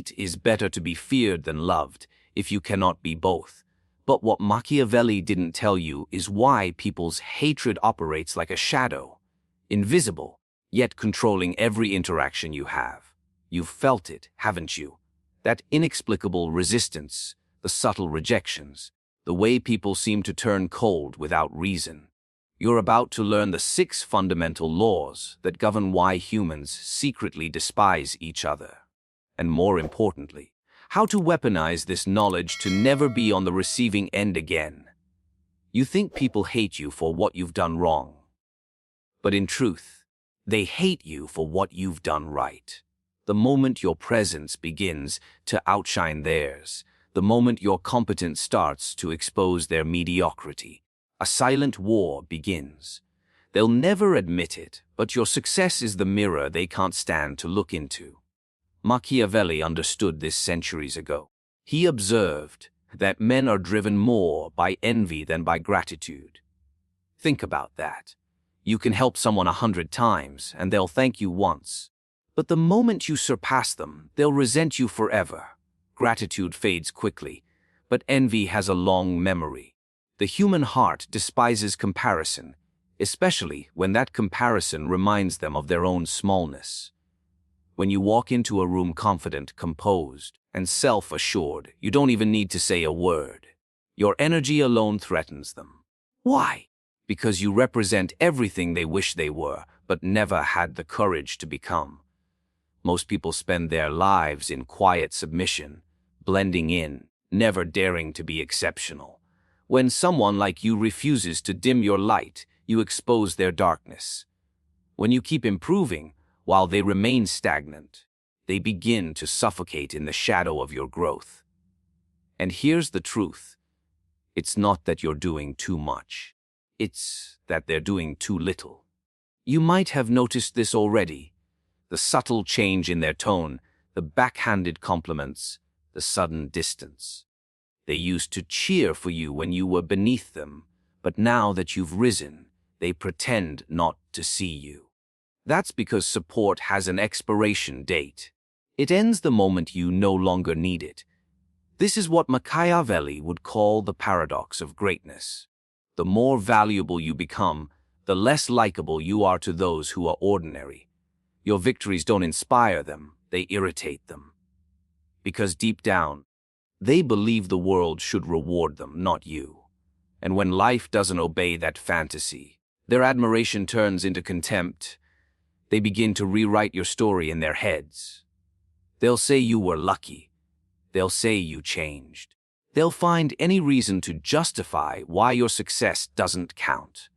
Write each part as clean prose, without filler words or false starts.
hate is better to be feared than loved if you cannot be both. But what Machiavelli didn't tell you is why people's hatred operates like a shadow, invisible, yet controlling every interaction you have. You've felt it, haven't you? That inexplicable resistance, the subtle rejections, the way people seem to turn cold without reason. You're about to learn the 6 fundamental laws that govern why humans secretly despise each other. And more importantly, how to weaponize this knowledge to never be on the receiving end again. You think people hate you for what you've done wrong. But in truth, they hate you for what you've done right. The moment your presence begins to outshine theirs, the moment your competence starts to expose their mediocrity, a silent war begins. They'll never admit it, but your success is the mirror they can't stand to look into. Machiavelli understood this centuries ago. He observed that men are driven more by envy than by gratitude. Think about that. You can help someone 100 times and they'll thank you once. But the moment you surpass them, they'll resent you forever. Gratitude fades quickly, but envy has a long memory. The human heart despises comparison, especially when that comparison reminds them of their own smallness. When you walk into a room confident, composed, and self-assured, you don't even need to say a word. Your energy alone threatens them. Why? Because you represent everything they wish they were, but never had the courage to become. Most people spend their lives in quiet submission, blending in, never daring to be exceptional. When someone like you refuses to dim your light, you expose their darkness. When you keep improving, while they remain stagnant, they begin to suffocate in the shadow of your growth. And here's the truth. It's not that you're doing too much. It's that they're doing too little. You might have noticed this already. The subtle change in their tone, the backhanded compliments, the sudden distance. They used to cheer for you when you were beneath them, but now that you've risen, they pretend not to see you. That's because support has an expiration date. It ends the moment you no longer need it. This is what Machiavelli would call the paradox of greatness. The more valuable you become, the less likable you are to those who are ordinary. Your victories don't inspire them, they irritate them. Because deep down, they believe the world should reward them, not you. And when life doesn't obey that fantasy, their admiration turns into contempt. They begin to rewrite your story in their heads. They'll say you were lucky. They'll say you changed. They'll find any reason to justify why your success doesn't count.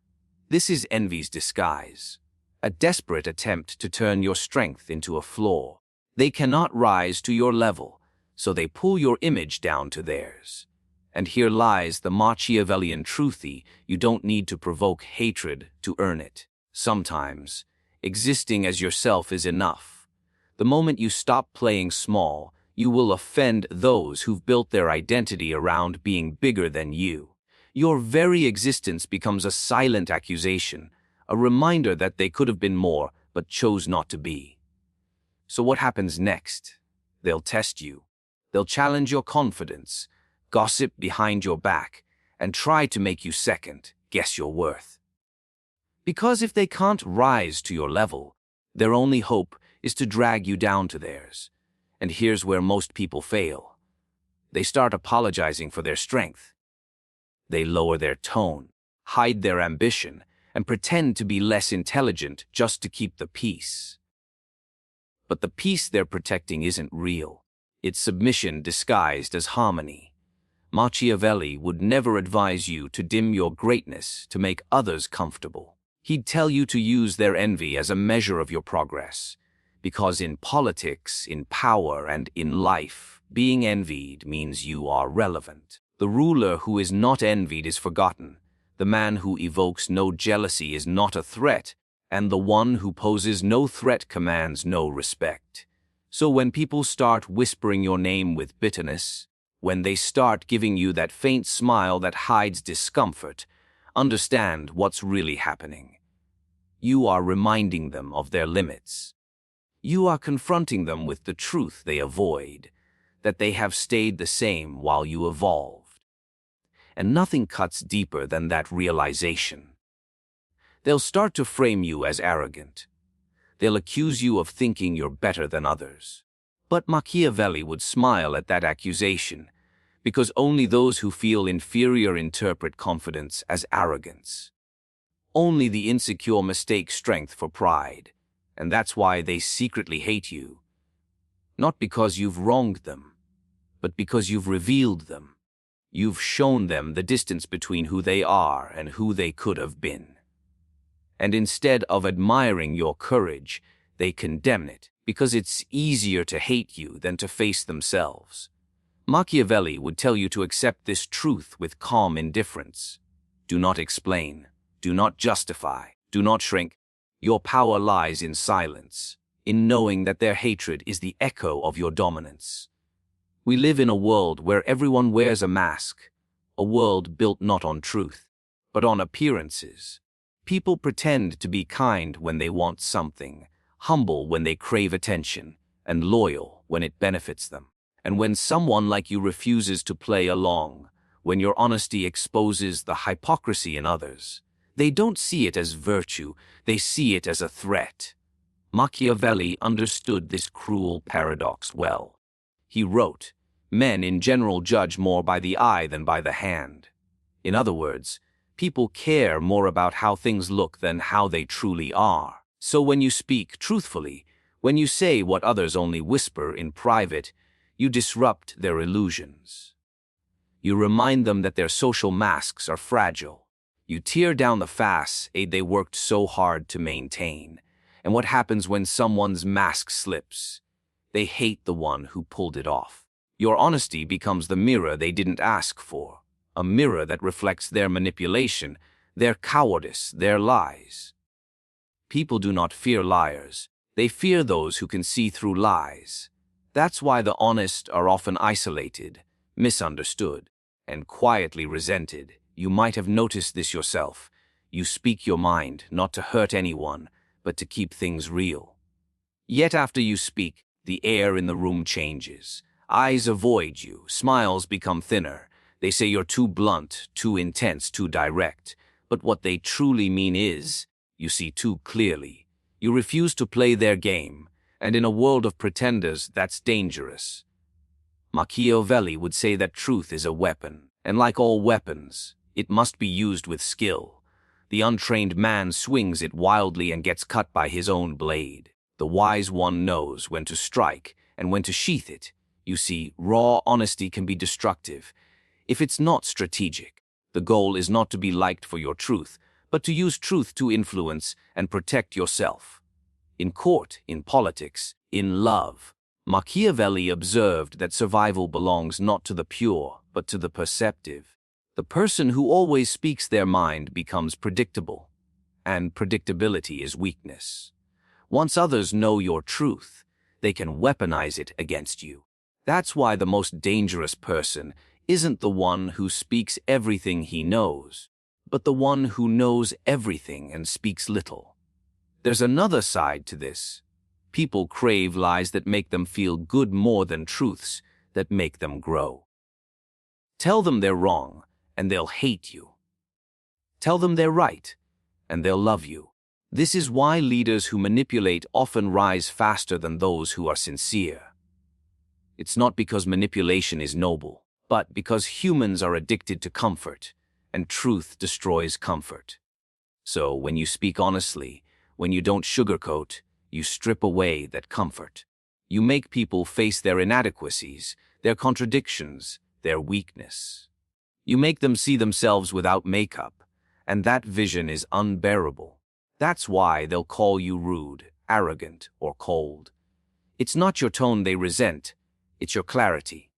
This is envy's disguise, a desperate attempt to turn your strength into a flaw. They cannot rise to your level, so they pull your image down to theirs. And here lies the Machiavellian truthy: you don't need to provoke hatred to earn it. Sometimes, existing as yourself is enough. The moment you stop playing small, you will offend those who've built their identity around being bigger than you. Your very existence becomes a silent accusation, a reminder that they could have been more, but chose not to be. So what happens next? They'll test you. They'll challenge your confidence, gossip behind your back, and try to make you second-guess your worth. Because if they can't rise to your level, their only hope is to drag you down to theirs. And here's where most people fail. They start apologizing for their strength. They lower their tone, hide their ambition, and pretend to be less intelligent just to keep the peace. But the peace they're protecting isn't real. It's submission disguised as harmony. Machiavelli would never advise you to dim your greatness to make others comfortable. He'd tell you to use their envy as a measure of your progress. Because in politics, in power, and in life, being envied means you are relevant. The ruler who is not envied is forgotten. The man who evokes no jealousy is not a threat, and the one who poses no threat commands no respect. So when people start whispering your name with bitterness, when they start giving you that faint smile that hides discomfort, understand what's really happening. You are reminding them of their limits. You are confronting them with the truth they avoid, that they have stayed the same while you evolved. And nothing cuts deeper than that realization. They'll start to frame you as arrogant. They'll accuse you of thinking you're better than others. But Machiavelli would smile at that accusation, because only those who feel inferior interpret confidence as arrogance. Only the insecure mistake strength for pride, and that's why they secretly hate you. Not because you've wronged them, but because you've revealed them. You've shown them the distance between who they are and who they could have been. And instead of admiring your courage, they condemn it, because it's easier to hate you than to face themselves. Machiavelli would tell you to accept this truth with calm indifference. Do not explain. Do not justify. Do not shrink. Your power lies in silence, in knowing that their hatred is the echo of your dominance. We live in a world where everyone wears a mask, a world built not on truth, but on appearances. People pretend to be kind when they want something, humble when they crave attention, and loyal when it benefits them. And when someone like you refuses to play along, when your honesty exposes the hypocrisy in others, they don't see it as virtue, they see it as a threat. Machiavelli understood this cruel paradox well. He wrote, "Men in general judge more by the eye than by the hand." In other words, people care more about how things look than how they truly are. So when you speak truthfully, when you say what others only whisper in private, you disrupt their illusions. You remind them that their social masks are fragile. You tear down the facade they worked so hard to maintain. And what happens when someone's mask slips? They hate the one who pulled it off. Your honesty becomes the mirror they didn't ask for, a mirror that reflects their manipulation, their cowardice, their lies. People do not fear liars. They fear those who can see through lies. That's why the honest are often isolated, misunderstood, and quietly resented. You might have noticed this yourself. You speak your mind, not to hurt anyone, but to keep things real. Yet after you speak, the air in the room changes. Eyes avoid you, smiles become thinner. They say you're too blunt, too intense, too direct. But what they truly mean is, you see too clearly. You refuse to play their game, and in a world of pretenders, that's dangerous. Machiavelli would say that truth is a weapon, and like all weapons, it must be used with skill. The untrained man swings it wildly and gets cut by his own blade. The wise one knows when to strike and when to sheath it. You see, raw honesty can be destructive if it's not strategic. The goal is not to be liked for your truth, but to use truth to influence and protect yourself. In court, in politics, in love, Machiavelli observed that survival belongs not to the pure, but to the perceptive. The person who always speaks their mind becomes predictable, and predictability is weakness. Once others know your truth, they can weaponize it against you. That's why the most dangerous person isn't the one who speaks everything he knows, but the one who knows everything and speaks little. There's another side to this. People crave lies that make them feel good more than truths that make them grow. Tell them they're wrong, and they'll hate you. Tell them they're right, and they'll love you. This is why leaders who manipulate often rise faster than those who are sincere. It's not because manipulation is noble, but because humans are addicted to comfort, and truth destroys comfort. So when you speak honestly, when you don't sugarcoat, you strip away that comfort. You make people face their inadequacies, their contradictions, their weakness. You make them see themselves without makeup, and that vision is unbearable. That's why they'll call you rude, arrogant, or cold. It's not your tone they resent, it's your clarity.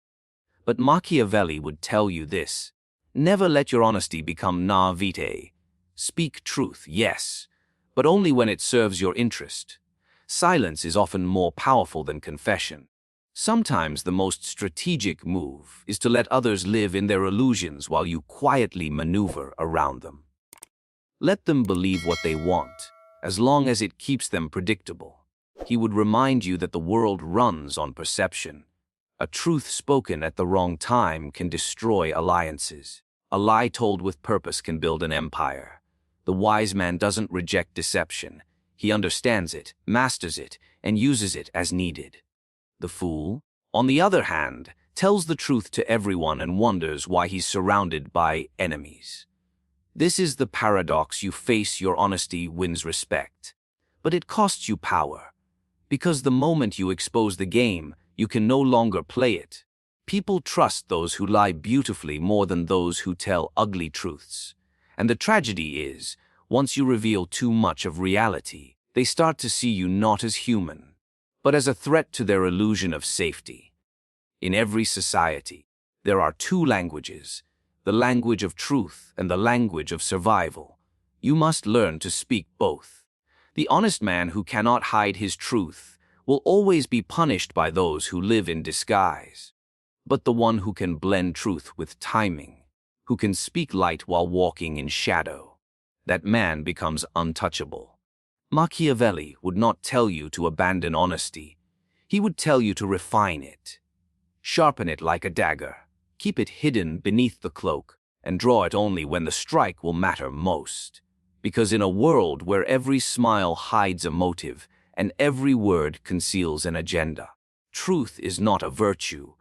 But Machiavelli would tell you this: never let your honesty become naivete. Speak truth, yes, but only when it serves your interest. Silence is often more powerful than confession. Sometimes the most strategic move is to let others live in their illusions while you quietly maneuver around them. Let them believe what they want, as long as it keeps them predictable. He would remind you that the world runs on perception, A truth spoken at the wrong time can destroy alliances. A lie told with purpose can build an empire. The wise man doesn't reject deception. He understands it, masters it, and uses it as needed. The fool, on the other hand, tells the truth to everyone and wonders why he's surrounded by enemies. This is the paradox. You face your honesty wins respect, but it costs you power, because the moment you expose the game, you can no longer play it. People trust those who lie beautifully more than those who tell ugly truths. And the tragedy is, once you reveal too much of reality, they start to see you not as human, but as a threat to their illusion of safety. In every society, there are two languages, the language of truth and the language of survival. You must learn to speak both. The honest man who cannot hide his truth will always be punished by those who live in disguise. But the one who can blend truth with timing, who can speak light while walking in shadow, that man becomes untouchable. Machiavelli would not tell you to abandon honesty. He would tell you to refine it. Sharpen it like a dagger. Keep it hidden beneath the cloak, and draw it only when the strike will matter most. Because in a world where every smile hides a motive and every word conceals an agenda, truth is not a virtue.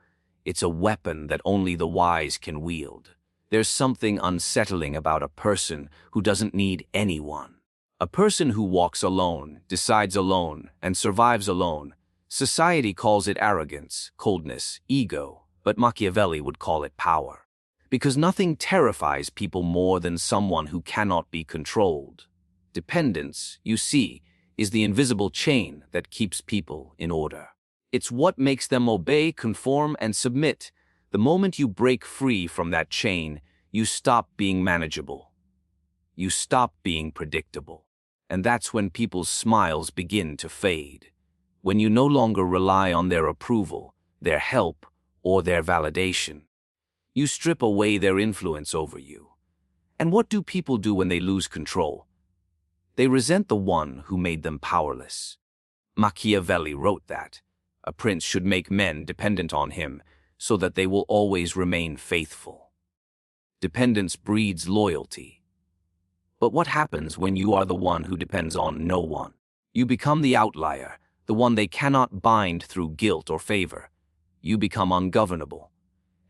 It's a weapon that only the wise can wield. There's something unsettling about a person who doesn't need anyone. A person who walks alone, decides alone, and survives alone. Society calls it arrogance, coldness, ego, but Machiavelli would call it power. Because nothing terrifies people more than someone who cannot be controlled. Dependence, you see, is the invisible chain that keeps people in order. It's what makes them obey, conform, and submit. The moment you break free from that chain, you stop being manageable. You stop being predictable. And that's when people's smiles begin to fade. When you no longer rely on their approval, their help, or their validation. You strip away their influence over you. And what do people do when they lose control? They resent the one who made them powerless. Machiavelli wrote that a prince should make men dependent on him so that they will always remain faithful. Dependence breeds loyalty. But what happens when you are the one who depends on no one? You become the outlier, the one they cannot bind through guilt or favor. You become ungovernable.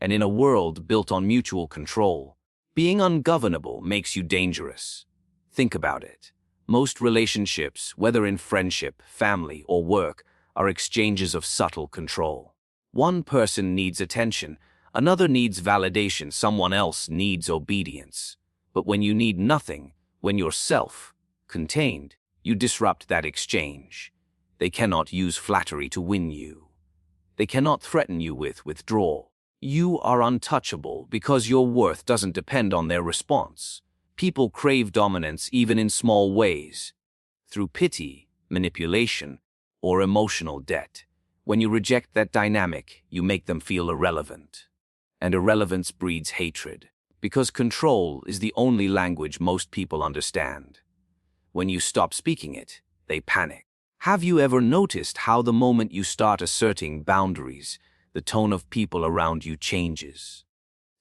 And in a world built on mutual control, being ungovernable makes you dangerous. Think about it. Most relationships, whether in friendship, family, or work, are exchanges of subtle control. One person needs attention, another needs validation, someone else needs obedience. But when you need nothing, when you're self-contained, you disrupt that exchange. They cannot use flattery to win you. They cannot threaten you with withdrawal. You are untouchable because your worth doesn't depend on their response. People crave dominance even in small ways, through pity, manipulation, or emotional debt. When you reject that dynamic, you make them feel irrelevant. And irrelevance breeds hatred, because control is the only language most people understand. When you stop speaking it, they panic. Have you ever noticed how the moment you start asserting boundaries, the tone of people around you changes?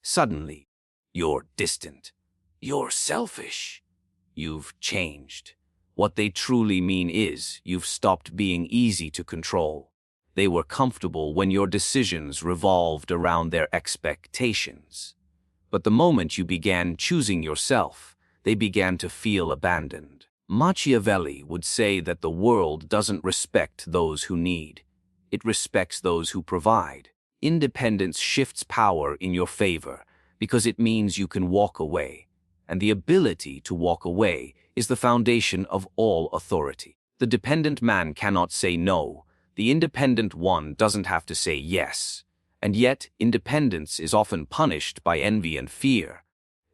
Suddenly, you're distant. You're selfish. You've changed. What they truly mean is, you've stopped being easy to control. They were comfortable when your decisions revolved around their expectations. But the moment you began choosing yourself, they began to feel abandoned. Machiavelli would say that the world doesn't respect those who need. It respects those who provide. Independence shifts power in your favor because it means you can walk away. And the ability to walk away is the foundation of all authority. The dependent man cannot say no. The independent one doesn't have to say yes. And yet, independence is often punished by envy and fear.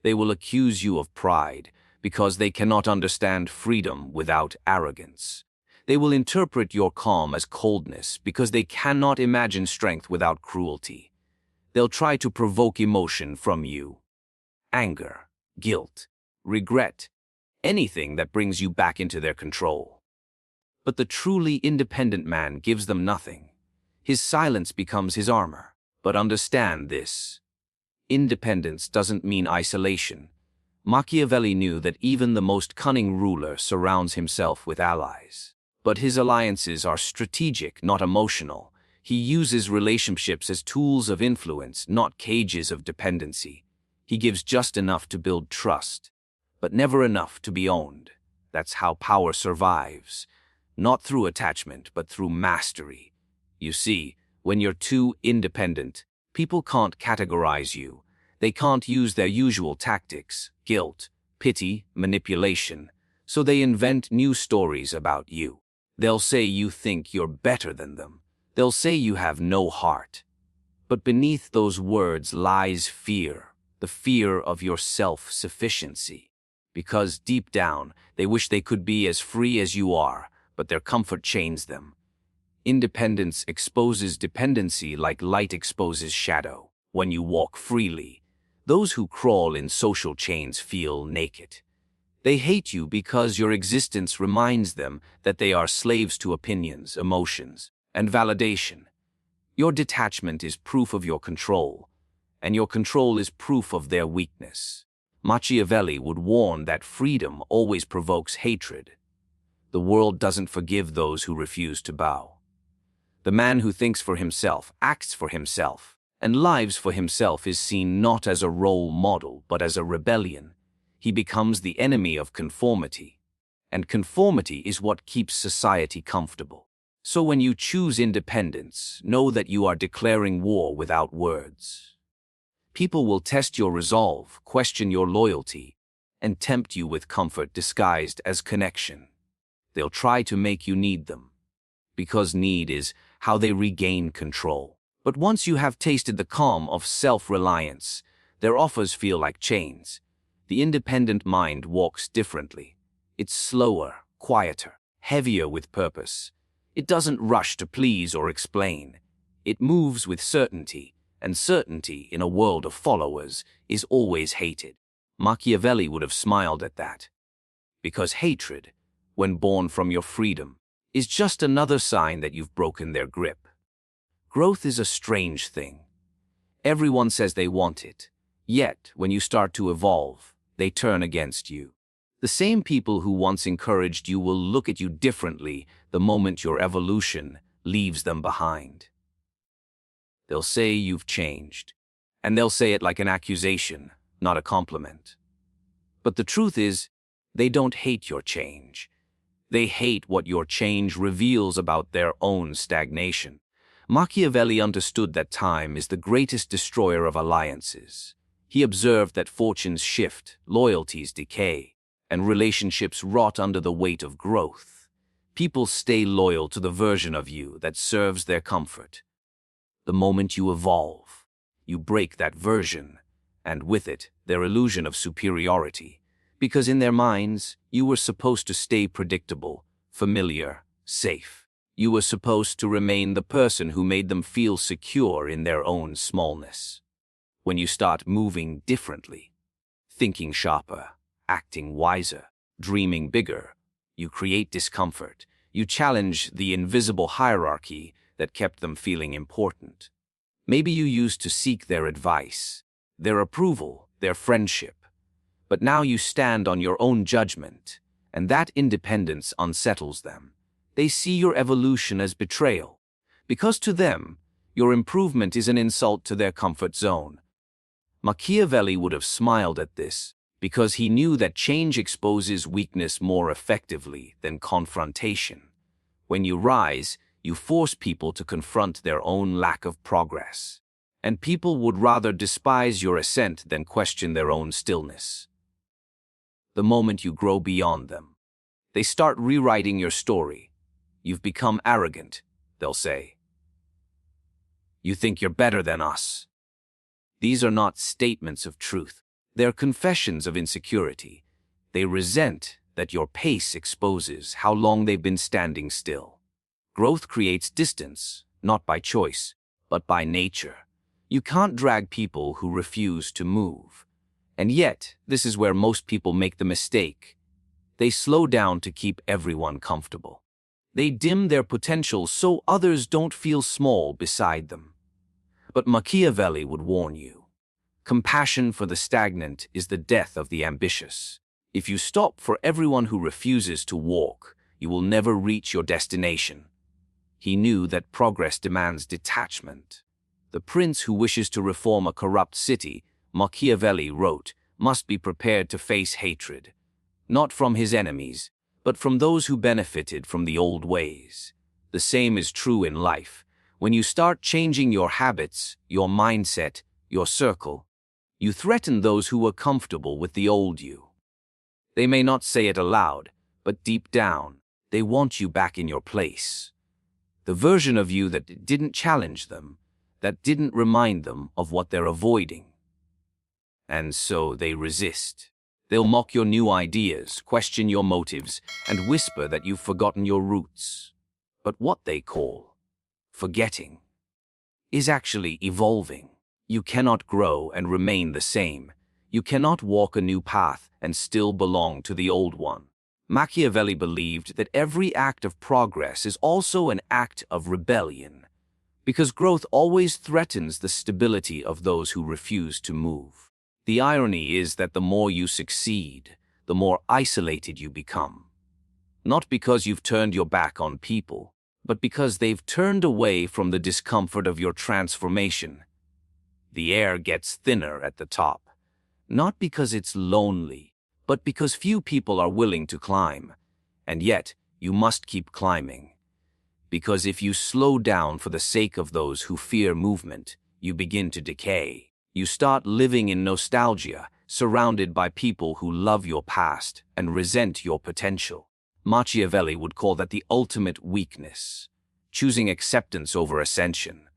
They will accuse you of pride because they cannot understand freedom without arrogance. They will interpret your calm as coldness because they cannot imagine strength without cruelty. They'll try to provoke emotion from you. Anger, guilt, regret, anything that brings you back into their control. But the truly independent man gives them nothing. His silence becomes his armor. But understand this. Independence doesn't mean isolation. Machiavelli knew that even the most cunning ruler surrounds himself with allies. But his alliances are strategic, not emotional. He uses relationships as tools of influence, not cages of dependency. He gives just enough to build trust, but never enough to be owned. That's how power survives. Not through attachment, but through mastery. You see, when you're too independent, people can't categorize you. They can't use their usual tactics, guilt, pity, manipulation. So they invent new stories about you. They'll say you think you're better than them. They'll say you have no heart. But beneath those words lies fear, the fear of your self-sufficiency. Because deep down, they wish they could be as free as you are, but their comfort chains them. Independence exposes dependency like light exposes shadow. When you walk freely, those who crawl in social chains feel naked. They hate you because your existence reminds them that they are slaves to opinions, emotions, and validation. Your detachment is proof of your control, and your control is proof of their weakness. Machiavelli would warn that freedom always provokes hatred. The world doesn't forgive those who refuse to bow. The man who thinks for himself, acts for himself, and lives for himself is seen not as a role model but as a rebellion. He becomes the enemy of conformity, and conformity is what keeps society comfortable. So when you choose independence, know that you are declaring war without words. People will test your resolve, question your loyalty, and tempt you with comfort disguised as connection. They'll try to make you need them, because need is how they regain control. But once you have tasted the calm of self-reliance, their offers feel like chains. The independent mind walks differently. It's slower, quieter, heavier with purpose. It doesn't rush to please or explain. It moves with certainty, and certainty in a world of followers is always hated. Machiavelli would have smiled at that. Because hatred, when born from your freedom, is just another sign that you've broken their grip. Growth is a strange thing. Everyone says they want it, yet when you start to evolve, they turn against you. The same people who once encouraged you will look at you differently the moment your evolution leaves them behind. They'll say you've changed, and they'll say it like an accusation, not a compliment. But the truth is, they don't hate your change. They hate what your change reveals about their own stagnation. Machiavelli understood that time is the greatest destroyer of alliances. He observed that fortunes shift, loyalties decay, and relationships rot under the weight of growth. People stay loyal to the version of you that serves their comfort. The moment you evolve, you break that version, and with it, their illusion of superiority. Because in their minds, you were supposed to stay predictable, familiar, safe. You were supposed to remain the person who made them feel secure in their own smallness. When you start moving differently, thinking sharper, acting wiser, dreaming bigger, you create discomfort. You challenge the invisible hierarchy that kept them feeling important. Maybe you used to seek their advice, their approval, their friendship. But now you stand on your own judgment, and that independence unsettles them. They see your evolution as betrayal, because to them, your improvement is an insult to their comfort zone. Machiavelli would have smiled at this, because he knew that change exposes weakness more effectively than confrontation. When you rise, you force people to confront their own lack of progress, and people would rather despise your ascent than question their own stillness. The moment you grow beyond them, they start rewriting your story. You've become arrogant, they'll say. You think you're better than us. These are not statements of truth. They're confessions of insecurity. They resent that your pace exposes how long they've been standing still. Growth creates distance, not by choice, but by nature. You can't drag people who refuse to move. And yet, this is where most people make the mistake. They slow down to keep everyone comfortable. They dim their potential so others don't feel small beside them. But Machiavelli would warn you. Compassion for the stagnant is the death of the ambitious. If you stop for everyone who refuses to walk, you will never reach your destination. He knew that progress demands detachment. The prince who wishes to reform a corrupt city, Machiavelli wrote, must be prepared to face hatred, not from his enemies, but from those who benefited from the old ways. The same is true in life. When you start changing your habits, your mindset, your circle, you threaten those who were comfortable with the old you. They may not say it aloud, but deep down, they want you back in your place. The version of you that didn't challenge them, that didn't remind them of what they're avoiding. And so they resist. They'll mock your new ideas, question your motives, and whisper that you've forgotten your roots. But what they call forgetting is actually evolving. You cannot grow and remain the same. You cannot walk a new path and still belong to the old one. Machiavelli believed that every act of progress is also an act of rebellion, because growth always threatens the stability of those who refuse to move. The irony is that the more you succeed, the more isolated you become. Not because you've turned your back on people, but because they've turned away from the discomfort of your transformation. The air gets thinner at the top, not because it's lonely, but because few people are willing to climb. And yet, you must keep climbing. Because if you slow down for the sake of those who fear movement, you begin to decay. You start living in nostalgia, surrounded by people who love your past and resent your potential. Machiavelli would call that the ultimate weakness, choosing acceptance over ascension.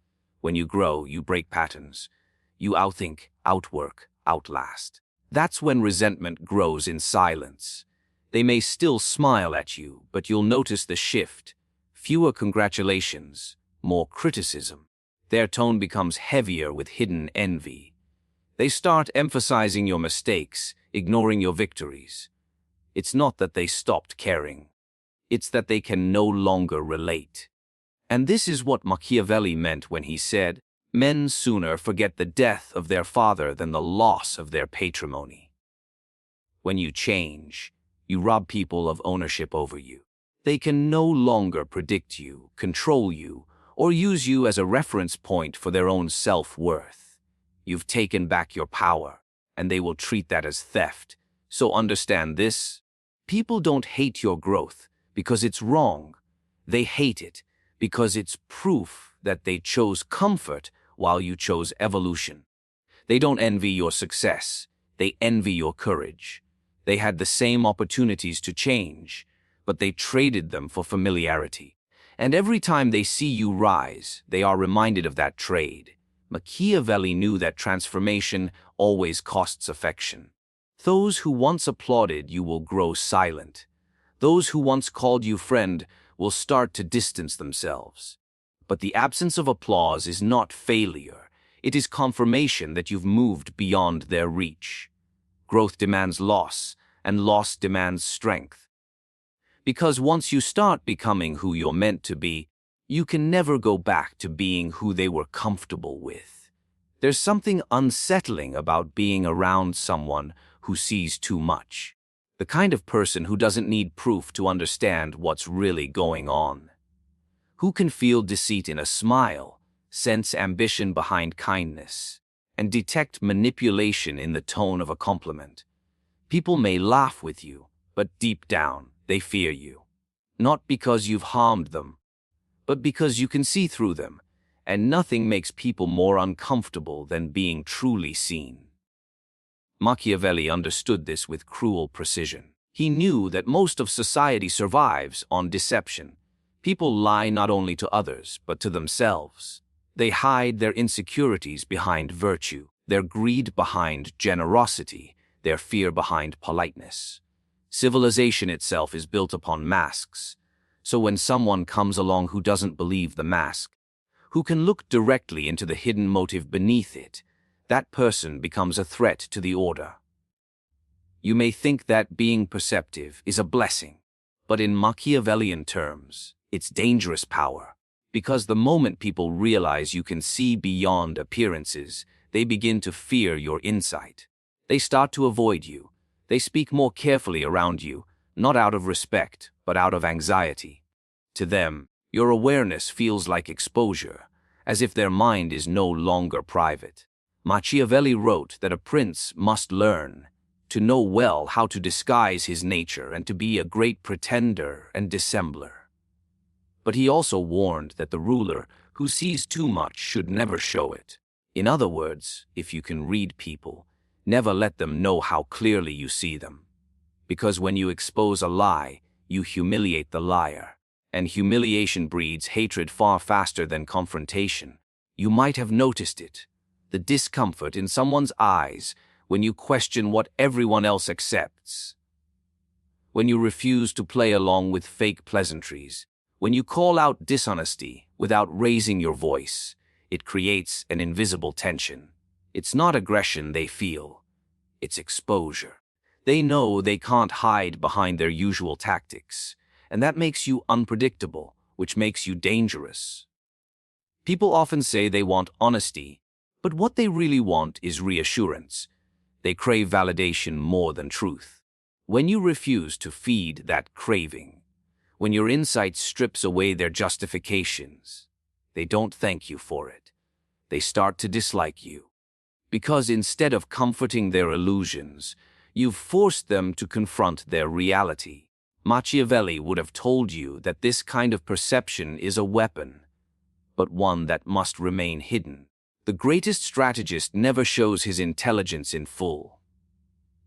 When you grow, you break patterns. You outthink, outwork, outlast. That's when resentment grows in silence. They may still smile at you, but you'll notice the shift. Fewer congratulations, more criticism. Their tone becomes heavier with hidden envy. They start emphasizing your mistakes, ignoring your victories. It's not that they stopped caring. It's that they can no longer relate. And this is what Machiavelli meant when he said, "Men sooner forget the death of their father than the loss of their patrimony." When you change, you rob people of ownership over you. They can no longer predict you, control you, or use you as a reference point for their own self-worth. You've taken back your power, and they will treat that as theft. So understand this: people don't hate your growth because it's wrong. They hate it because it's proof that they chose comfort while you chose evolution. They don't envy your success. They envy your courage. They had the same opportunities to change, but they traded them for familiarity. And every time they see you rise, they are reminded of that trade. Machiavelli knew that transformation always costs affection. Those who once applauded you will grow silent. Those who once called you friend will start to distance themselves. But the absence of applause is not failure. It is confirmation that you've moved beyond their reach. Growth demands loss, and loss demands strength. Because once you start becoming who you're meant to be, you can never go back to being who they were comfortable with. There's something unsettling about being around someone who sees too much. The kind of person who doesn't need proof to understand what's really going on. Who can feel deceit in a smile, sense ambition behind kindness, and detect manipulation in the tone of a compliment. People may laugh with you, but deep down, they fear you. Not because you've harmed them, but because you can see through them, and nothing makes people more uncomfortable than being truly seen. Machiavelli understood this with cruel precision. He knew that most of society survives on deception. People lie not only to others, but to themselves. They hide their insecurities behind virtue, their greed behind generosity, their fear behind politeness. Civilization itself is built upon masks. So when someone comes along who doesn't believe the mask, who can look directly into the hidden motive beneath it, that person becomes a threat to the order. You may think that being perceptive is a blessing, but in Machiavellian terms, It's dangerous power, because the moment people realize you can see beyond appearances, they begin to fear your insight. They start to avoid you. They speak more carefully around you, not out of respect, but out of anxiety. To them, your awareness feels like exposure, as if their mind is no longer private. Machiavelli wrote that a prince must learn to know well how to disguise his nature and to be a great pretender and dissembler. But he also warned that the ruler who sees too much should never show it. In other words, if you can read people, never let them know how clearly you see them. Because when you expose a lie, you humiliate the liar. And humiliation breeds hatred far faster than confrontation. You might have noticed it, the discomfort in someone's eyes when you question what everyone else accepts. When you refuse to play along with fake pleasantries, when you call out dishonesty without raising your voice, it creates an invisible tension. It's not aggression they feel, it's exposure. They know they can't hide behind their usual tactics, and that makes you unpredictable, which makes you dangerous. People often say they want honesty, but what they really want is reassurance. They crave validation more than truth. When you refuse to feed that craving, when your insight strips away their justifications, they don't thank you for it. They start to dislike you. Because instead of comforting their illusions, you've forced them to confront their reality. Machiavelli would have told you that this kind of perception is a weapon, but one that must remain hidden. The greatest strategist never shows his intelligence in full.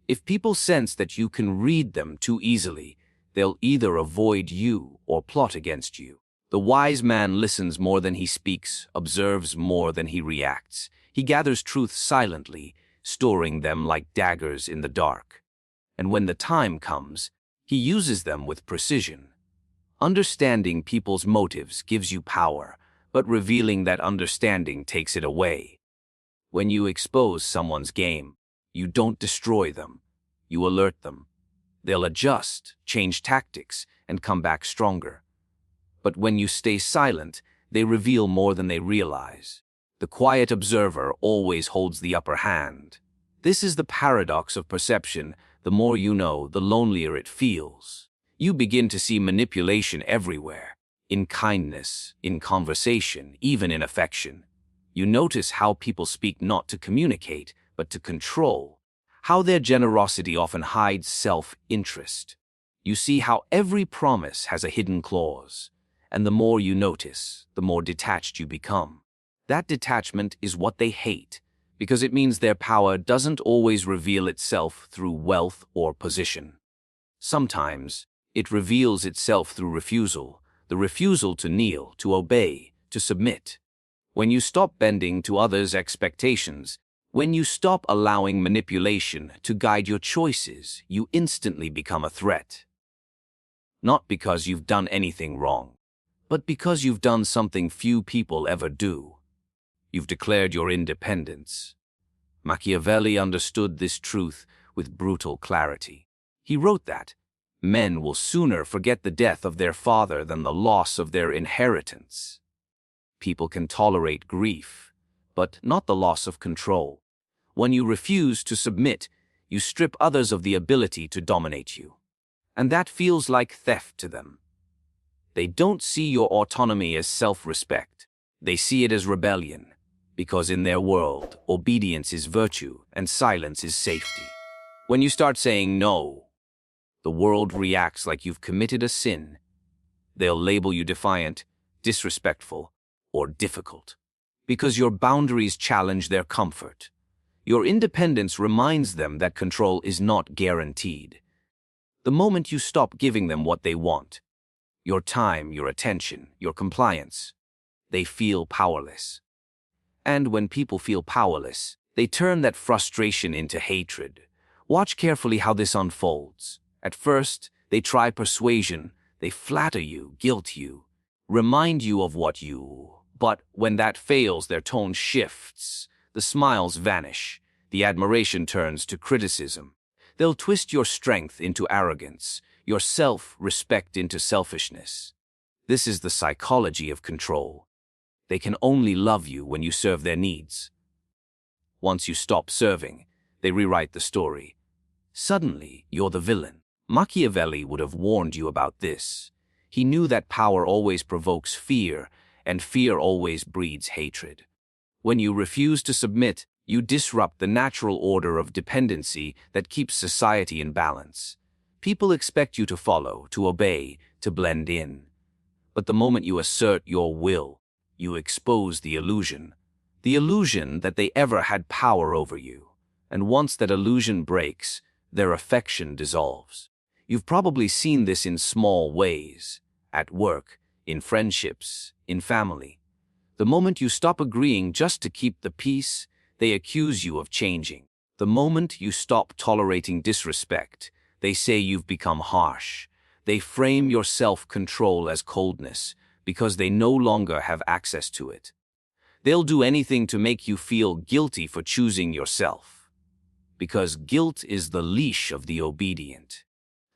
If people sense that you can read them too easily, they'll either avoid you or plot against you. The wise man listens more than he speaks, observes more than he reacts. He gathers truth silently, storing them like daggers in the dark. And when the time comes, he uses them with precision. Understanding people's motives gives you power, but revealing that understanding takes it away. When you expose someone's game, you don't destroy them, you alert them. They'll adjust, change tactics, and come back stronger. But when you stay silent, they reveal more than they realize. The quiet observer always holds the upper hand. This is the paradox of perception. The more you know, the lonelier it feels. You begin to see manipulation everywhere. In kindness, in conversation, even in affection. You notice how people speak not to communicate, but to control. How their generosity often hides self-interest. You see how every promise has a hidden clause. And the more you notice, the more detached you become. That detachment is what they hate, because it means their power doesn't always reveal itself through wealth or position. Sometimes, it reveals itself through refusal. The refusal to kneel, to obey, to submit. When you stop bending to others' expectations, when you stop allowing manipulation to guide your choices, you instantly become a threat. Not because you've done anything wrong, but because you've done something few people ever do. You've declared your independence. Machiavelli understood this truth with brutal clarity. He wrote that men will sooner forget the death of their father than the loss of their inheritance. People can tolerate grief, but not the loss of control. When you refuse to submit, you strip others of the ability to dominate you. And that feels like theft to them. They don't see your autonomy as self-respect. They see it as rebellion, because in their world, obedience is virtue and silence is safety. When you start saying no, the world reacts like you've committed a sin. They'll label you defiant, disrespectful, or difficult, because your boundaries challenge their comfort. Your independence reminds them that control is not guaranteed. The moment you stop giving them what they want, your time, your attention, your compliance, they feel powerless. And when people feel powerless, they turn that frustration into hatred. Watch carefully how this unfolds. At first, they try persuasion, they flatter you, guilt you, remind you of what you... But when that fails, their tone shifts, the smiles vanish, the admiration turns to criticism. They'll twist your strength into arrogance, your self-respect into selfishness. This is the psychology of control. They can only love you when you serve their needs. Once you stop serving, they rewrite the story. Suddenly, you're the villain. Machiavelli would have warned you about this. He knew that power always provokes fear, and fear always breeds hatred. When you refuse to submit, you disrupt the natural order of dependency that keeps society in balance. People expect you to follow, to obey, to blend in. But the moment you assert your will, you expose the illusion that they ever had power over you. And once that illusion breaks, their affection dissolves. You've probably seen this in small ways, at work, in friendships, in family. The moment you stop agreeing just to keep the peace, they accuse you of changing. The moment you stop tolerating disrespect, they say you've become harsh. They frame your self-control as coldness because they no longer have access to it. They'll do anything to make you feel guilty for choosing yourself, because guilt is the leash of the obedient.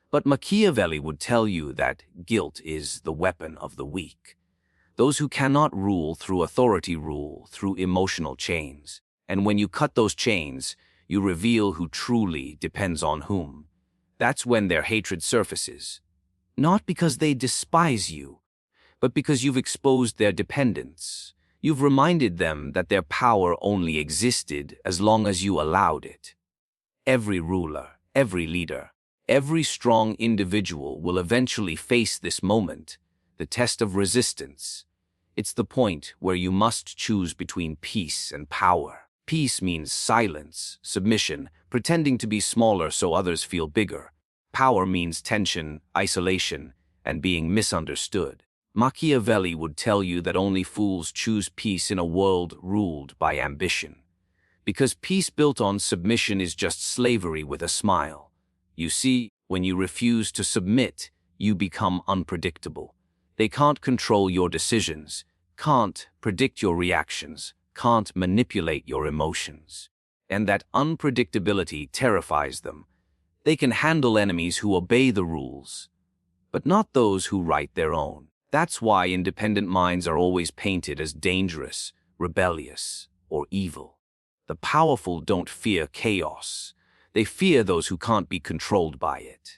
But Machiavelli would tell you that guilt is the weapon of the weak. Those who cannot rule through authority rule through emotional chains. And when you cut those chains, you reveal who truly depends on whom. That's when their hatred surfaces. Not because they despise you, but because you've exposed their dependence. You've reminded them that their power only existed as long as you allowed it. Every ruler, every leader, every strong individual will eventually face this moment, the test of resistance. It's the point where you must choose between peace and power. Peace means silence, submission, pretending to be smaller so others feel bigger. Power means tension, isolation, and being misunderstood. Machiavelli would tell you that only fools choose peace in a world ruled by ambition. Because peace built on submission is just slavery with a smile. You see, when you refuse to submit, you become unpredictable. They can't control your decisions, can't predict your reactions, can't manipulate your emotions. And that unpredictability terrifies them. They can handle enemies who obey the rules, but not those who write their own. That's why independent minds are always painted as dangerous, rebellious, or evil. The powerful don't fear chaos. They fear those who can't be controlled by it.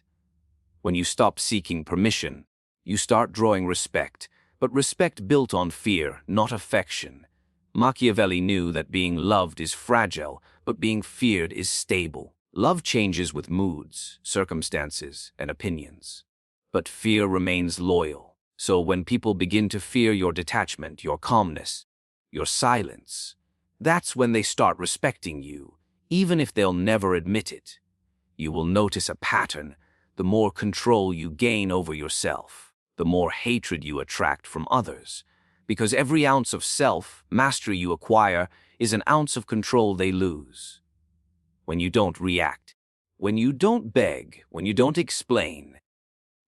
When you stop seeking permission, you start drawing respect, but respect built on fear, not affection. Machiavelli knew that being loved is fragile, but being feared is stable. Love changes with moods, circumstances, and opinions. But fear remains loyal. So when people begin to fear your detachment, your calmness, your silence, that's when they start respecting you, even if they'll never admit it. You will notice a pattern. The more control you gain over yourself, the more hatred you attract from others. Because every ounce of self-mastery you acquire is an ounce of control they lose. When you don't react, when you don't beg, when you don't explain,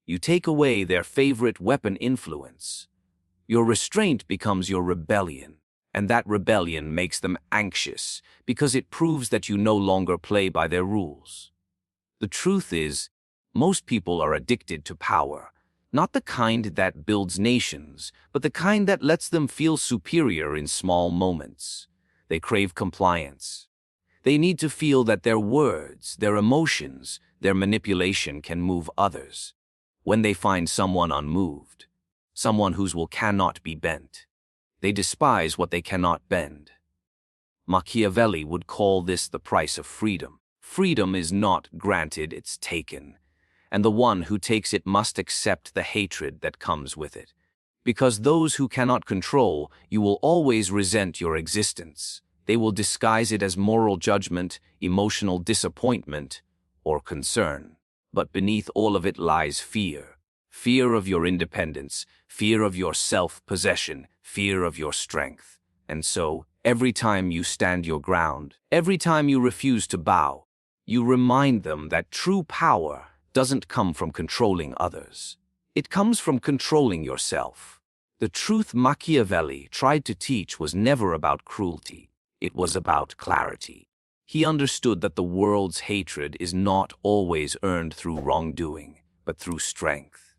you take away their favorite weapon, influence. Your restraint becomes your rebellion, and that rebellion makes them anxious because it proves that you no longer play by their rules. The truth is, most people are addicted to power, not the kind that builds nations, but the kind that lets them feel superior in small moments. They crave compliance. They need to feel that their words, their emotions, their manipulation can move others. When they find someone unmoved, someone whose will cannot be bent, they despise what they cannot bend. Machiavelli would call this the price of freedom. Freedom is not granted, it's taken. And the one who takes it must accept the hatred that comes with it. Because those who cannot control, you will always resent your existence. They will disguise it as moral judgment, emotional disappointment, or concern. But beneath all of it lies fear. Fear of your independence, fear of your self-possession, fear of your strength. And so, every time you stand your ground, every time you refuse to bow, you remind them that true power doesn't come from controlling others. It comes from controlling yourself. The truth Machiavelli tried to teach was never about cruelty. It was about clarity. He understood that the world's hatred is not always earned through wrongdoing, but through strength.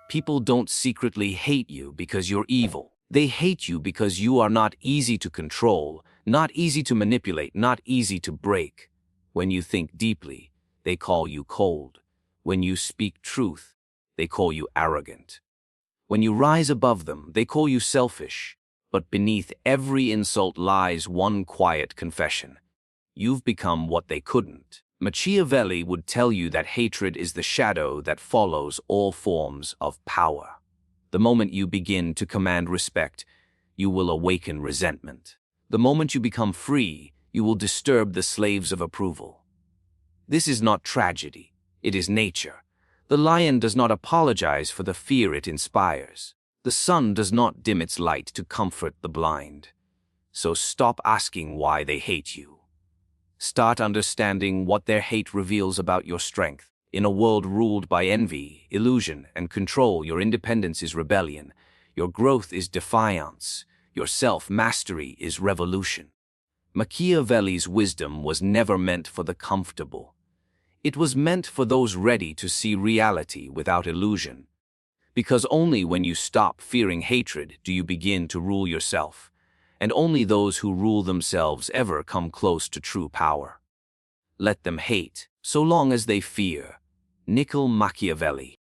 People don't secretly hate you because you're evil. They hate you because you are not easy to control, not easy to manipulate, not easy to break. When you think deeply, they call you cold. When you speak truth, they call you arrogant. When you rise above them, they call you selfish. But beneath every insult lies one quiet confession. You've become what they couldn't. Machiavelli would tell you that hatred is the shadow that follows all forms of power. The moment you begin to command respect, you will awaken resentment. The moment you become free, you will disturb the slaves of approval. This is not tragedy, it is nature. The lion does not apologize for the fear it inspires. The sun does not dim its light to comfort the blind. So stop asking why they hate you. Start understanding what their hate reveals about your strength. In a world ruled by envy, illusion, and control, your independence is rebellion. Your growth is defiance. Your self-mastery is revolution. Machiavelli's wisdom was never meant for the comfortable. It was meant for those ready to see reality without illusion. Because only when you stop fearing hatred do you begin to rule yourself. And only those who rule themselves ever come close to true power. Let them hate, so long as they fear. Niccolò Machiavelli.